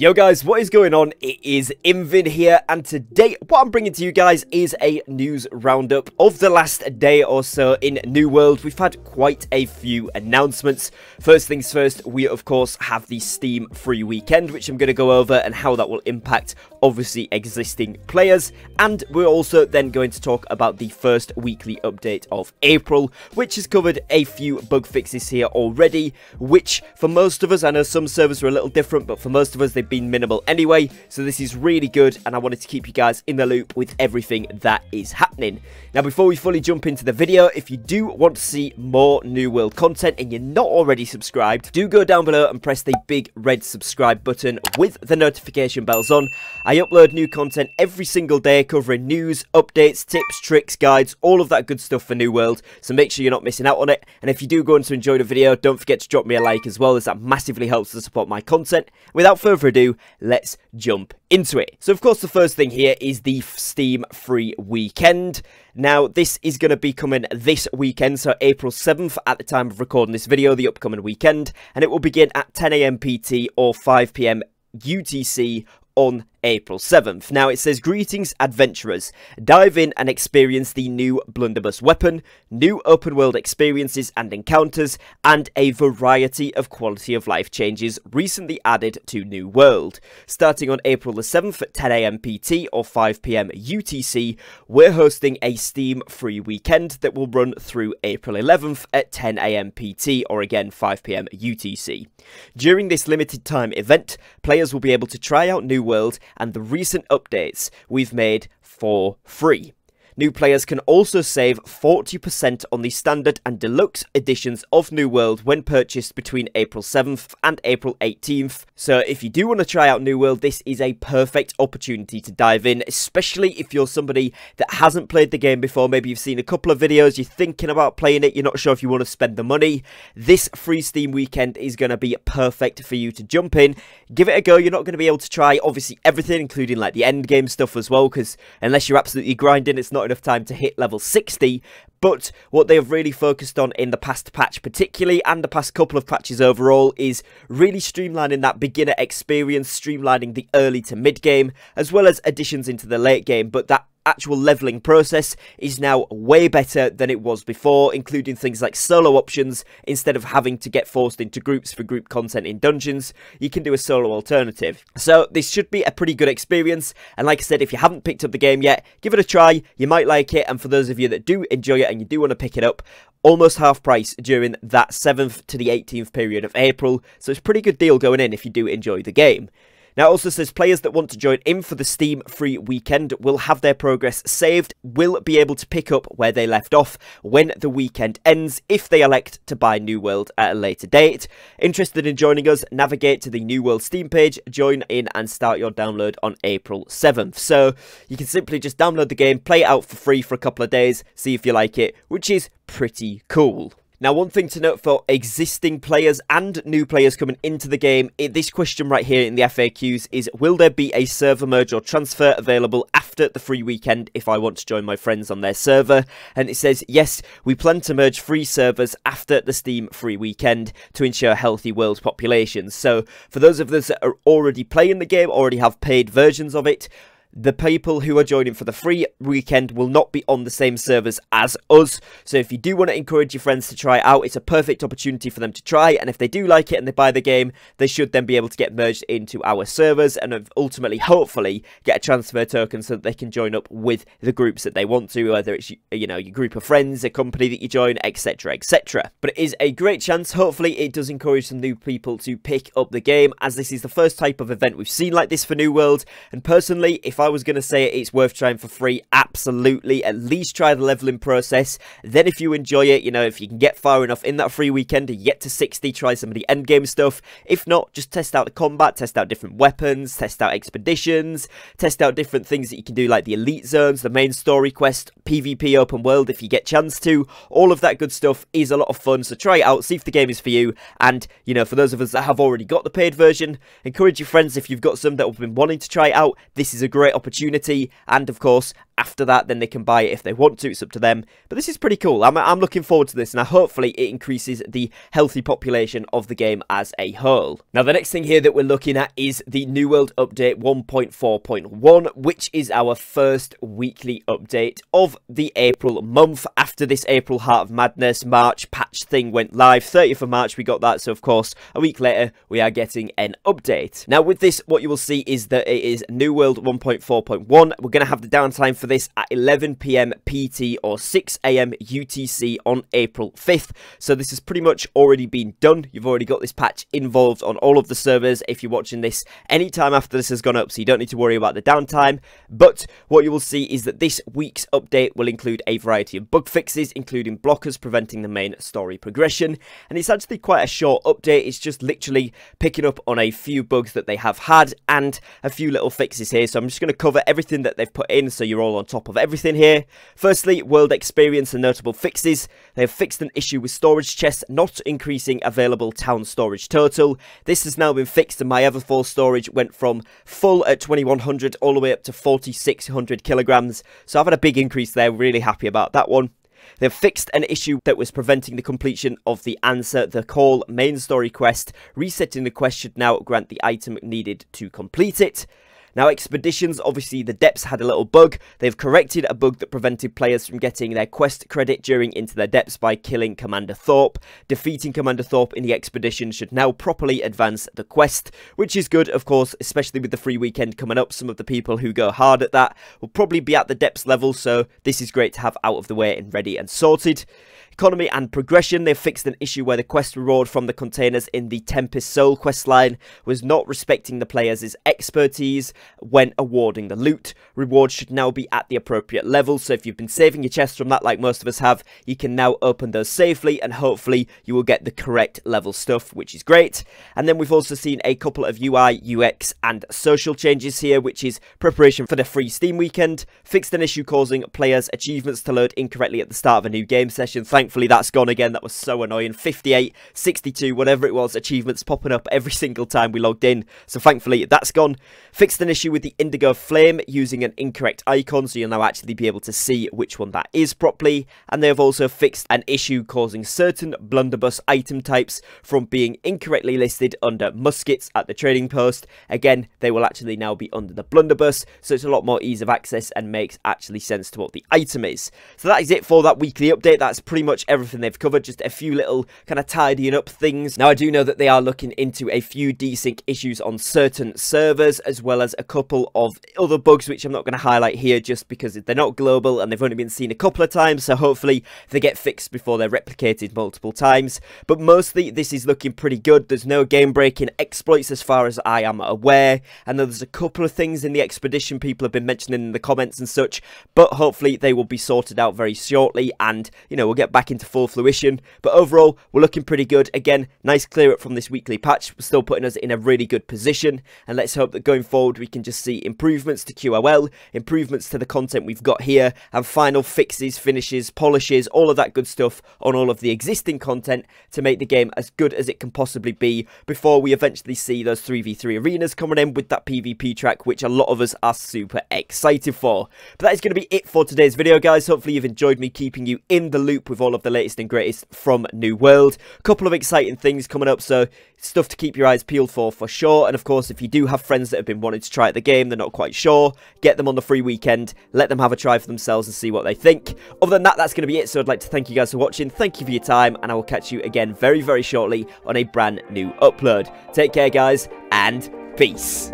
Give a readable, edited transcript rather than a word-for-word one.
Yo guys, what is going on? It is Invin here, and today what I'm bringing to you guys is a news roundup of the last day or so in New World. We've had quite a few announcements. First things first, we of course have the Steam free weekend, which I'm going to go over and how that will impact obviously existing players. And we're also then going to talk about the first weekly update of April, which has covered a few bug fixes here already, which for most of us, I know some servers are a little different, but for most of us they've been minimal anyway, so this is really good, and I wanted to keep you guys in the loop with everything that is happening. Now, before we fully jump into the video, if you do want to see more New World content and you're not already subscribed, do go down below and press the big red subscribe button with the notification bells on. I upload new content every single day covering news, updates, tips, tricks, guides, all of that good stuff for New World, so make sure you're not missing out on it. And if you do go on to enjoy the video, don't forget to drop me a like as well, as that massively helps to support my content. Without further ado, let's jump into it. So of course the first thing here is the Steam free weekend. Now this is going to be coming this weekend, so April 7th at the time of recording this video, the upcoming weekend, and it will begin at 10 AM PT or 5 PM UTC on April 7th. Now it says, greetings adventurers, dive in and experience the new blunderbuss weapon, new open world experiences and encounters, and a variety of quality of life changes recently added to New World. Starting on April the 7th at 10 AM PT or 5 PM UTC, we're hosting a Steam free weekend that will run through April 11th at 10 AM PT or again 5 PM UTC. During this limited time event, players will be able to try out New World and the recent updates we've made for free. New players can also save 40% on the standard and deluxe editions of New World when purchased between April 7th and April 18th. So if you do want to try out New World, this is a perfect opportunity to dive in, especially if you're somebody that hasn't played the game before. Maybe you've seen a couple of videos, you're thinking about playing it, you're not sure if you want to spend the money. This free Steam weekend is going to be perfect for you to jump in, give it a go. You're not going to be able to try obviously everything, including like the end game stuff as well, because unless you're absolutely grinding, it's not enough time to hit level 60. But what they have really focused on in the past patch particularly, and the past couple of patches overall, is really streamlining that beginner experience, streamlining the early to mid game, as well as additions into the late game. But that actual leveling process is now way better than it was before, including things like solo options. Instead of having to get forced into groups for group content in dungeons, you can do a solo alternative. So this should be a pretty good experience, and like I said, if you haven't picked up the game yet, give it a try, you might like it. And for those of you that do enjoy it and you do want to pick it up, almost half price during that 7th to the 18th period of April, so it's a pretty good deal going in if you do enjoy the game. Now it also says players that want to join in for the Steam free weekend will have their progress saved, will be able to pick up where they left off when the weekend ends if they elect to buy New World at a later date. Interested in joining us? Navigate to the New World Steam page, join in and start your download on April 7th. So you can simply just download the game, play it out for free for a couple of days, see if you like it, which is pretty cool. Now, one thing to note for existing players and new players coming into the game, this question right here in the FAQs is, will there be a server merge or transfer available after the free weekend if I want to join my friends on their server? And it says, yes, we plan to merge free servers after the Steam free weekend to ensure healthy world populations. So for those of us that are already playing the game, already have paid versions of it, the people who are joining for the free weekend will not be on the same servers as us. So if you do want to encourage your friends to try it out, it's a perfect opportunity for them to try. And if they do like it and they buy the game, they should then be able to get merged into our servers and ultimately, hopefully, get a transfer token so that they can join up with the groups that they want to, whether it's, you know, your group of friends, a company that you join, etc, etc. But it is a great chance. Hopefully it does encourage some new people to pick up the game, as this is the first type of event we've seen like this for New World. And personally, if I was going to say it's worth trying for free, absolutely. At least try the leveling process. Then if you enjoy it, you know, if you can get far enough in that free weekend and get to 60, try some of the end game stuff. If not, just test out the combat, test out different weapons, test out expeditions, test out different things that you can do, like the elite zones, the main story quest, PvP open world if you get chance to. All of that good stuff is a lot of fun, so try it out, see if the game is for you. And, you know, for those of us that have already got the paid version, encourage your friends, if you've got some that have been wanting to try it out, this is a great great opportunity, and of course, after that, then they can buy it if they want to. It's up to them. But this is pretty cool. I'm looking forward to this, and hopefully it increases the healthy population of the game as a whole. Now, the next thing here that we're looking at is the New World Update 1.4.1, which is our first weekly update of the April month. After this April Heart of Madness March patch thing went live, 30th of March we got that, so of course, a week later, we are getting an update. Now, with this, what you will see is that it is New World 1.4.1. We're going to have the downtime for this at 11 PM PT or 6 AM UTC on April 5th. So this has pretty much already been done. You've already got this patch involved on all of the servers if you're watching this anytime after this has gone up, so you don't need to worry about the downtime. But what you will see is that this week's update will include a variety of bug fixes, including blockers preventing the main story progression. And it's actually quite a short update. It's just literally picking up on a few bugs that they have had and a few little fixes here. So I'm just going to cover everything that they've put in so you're all on top of everything here. Firstly, world experience and notable fixes. They have fixed an issue with storage chests not increasing available town storage total. This has now been fixed, and my Everfall storage went from full at 2100 all the way up to 4600 kilograms. So I've had a big increase there. Really happy about that one. They've fixed an issue that was preventing the completion of the Answer the Call main story quest. Resetting the quest should now grant the item needed to complete it. Now, expeditions, obviously the depths had a little bug. They've corrected a bug that prevented players from getting their quest credit during Into the Depths by killing Commander Thorpe. Defeating Commander Thorpe in the expedition should now properly advance the quest, which is good, of course, especially with the free weekend coming up. Some of the people who go hard at that will probably be at the depths level, so this is great to have out of the way and ready and sorted. Economy and progression. They've fixed an issue where the quest reward from the containers in the Tempest Soul quest line was not respecting the players' expertise when awarding the loot. Rewards should now be at the appropriate level, so if you've been saving your chests from that like most of us have, you can now open those safely, and hopefully you will get the correct level stuff, which is great. And then we've also seen a couple of UI, UX and social changes here, which is preparation for the free Steam weekend. Fixed an issue causing players' achievements to load incorrectly at the start of a new game session. Thankfully that's gone again. That was so annoying. 58, 62, whatever it was, achievements popping up every single time we logged in. So thankfully that's gone. Fixed an issue with the Indigo Flame using an incorrect icon, so you'll now actually be able to see which one that is properly. And they have also fixed an issue causing certain blunderbuss item types from being incorrectly listed under muskets at the trading post. Again, they will actually now be under the blunderbuss, so it's a lot more ease of access and makes actually sense to what the item is. So that is it for that weekly update. That's pretty much everything they've covered, just a few little kind of tidying up things. Now, I do know that they are looking into a few desync issues on certain servers, as well as a couple of other bugs which I'm not going to highlight here just because they're not global and they've only been seen a couple of times, so hopefully they get fixed before they're replicated multiple times. But mostly this is looking pretty good. There's no game breaking exploits as far as I am aware, and there's a couple of things in the expedition people have been mentioning in the comments and such, but hopefully they will be sorted out very shortly, and you know, we'll get back into full fruition. But overall, we're looking pretty good. Again, nice clear up from this weekly patch. We're still putting us in a really good position, and let's hope that going forward we can just see improvements to QOL, improvements to the content we've got here, and final fixes, finishes, polishes, all of that good stuff on all of the existing content to make the game as good as it can possibly be before we eventually see those 3v3 arenas coming in with that PvP track, which a lot of us are super excited for. But that is going to be it for today's video, guys. Hopefully you've enjoyed me keeping you in the loop with all of the latest and greatest from New World. A couple of exciting things coming up, so stuff to keep your eyes peeled for sure. And of course, if you do have friends that have been wanting to try out the game, they're not quite sure, get them on the free weekend, let them have a try for themselves and see what they think. Other than that, that's going to be it. So I'd like to thank you guys for watching. Thank you for your time, and I will catch you again very, very shortly on a brand new upload. Take care, guys, and peace.